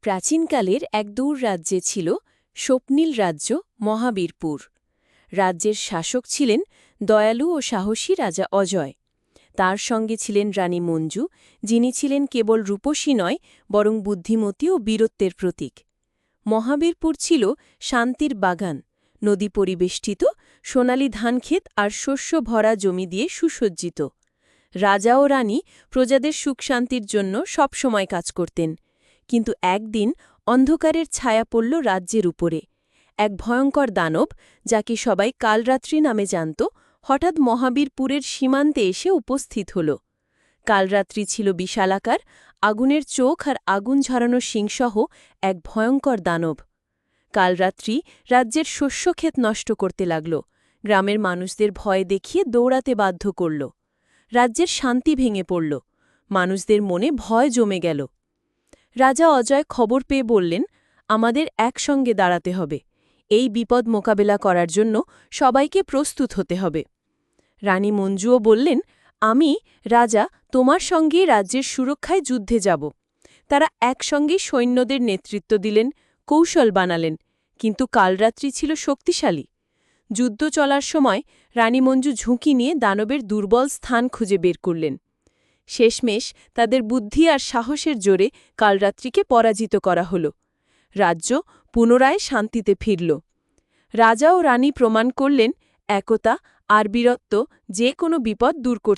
প্রাচীনকালের এক দূর রাজ্যে ছিল স্বপ্নীল রাজ্য মহাবীরপুর। রাজ্যের শাসক ছিলেন দয়ালু ও সাহসী রাজা অজয়। তার সঙ্গে ছিলেন রানী মঞ্জু, যিনি ছিলেন কেবল রূপসী নয় বরং বুদ্ধিমতী ও বীরত্বের প্রতীক। মহাবীরপুর ছিল শান্তির বাগান, নদী পরিবেষ্টিত, সোনালি ধানক্ষেত আর শস্য ভরা জমি দিয়ে সুসজ্জিত। রাজা ও রানী প্রজাদের সুখ শান্তির জন্য সবসময় কাজ করতেন। কিন্তু একদিন অন্ধকারের ছায়া পড়ল রাজ্যের উপরে। এক ভয়ঙ্কর দানব, যাকে সবাই কালরাত্রি নামে জানত, হঠাৎ মহাবীরপুরের সীমান্তে এসে উপস্থিত হল। কালরাত্রি ছিল বিশালাকার, আগুনের চোখ আর আগুন ঝরানো শিংসহ এক ভয়ঙ্কর দানব। কালরাত্রি রাজ্যের শস্যক্ষেত নষ্ট করতে লাগল, গ্রামের মানুষদের ভয় দেখিয়ে দৌড়াতে বাধ্য করল। রাজ্যের শান্তি ভেঙে পড়ল, মানুষদের মনে ভয় জমে গেল। রাজা অজয় খবর পেয়ে বললেন, আমাদের একসঙ্গে দাঁড়াতে হবে। এই বিপদ মোকাবেলা করার জন্য সবাইকে প্রস্তুত হতে হবে। রানী মঞ্জুও বললেন, আমি রাজা তোমার সঙ্গে রাজ্যের সুরক্ষায় যুদ্ধে যাব। তারা একসঙ্গে সৈন্যদের নেতৃত্ব দিলেন, কৌশল বানালেন, কিন্তু কালরাত্রি ছিল শক্তিশালী। যুদ্ধ চলার সময় রানী মঞ্জু ঝুঁকি নিয়ে দানবের দুর্বল স্থান খুঁজে বের করলেন। শেষমেশ তাদের বুদ্ধি আর সাহসের জোরে কালরাত্রিকে পরাজিত করা হল। রাজ্য পুনরায় শান্তিতে ফিরল। রাজা ও রানী প্রমাণ করলেন, একতা আর বীরত্ব যে কোনো বিপদ দূর করতে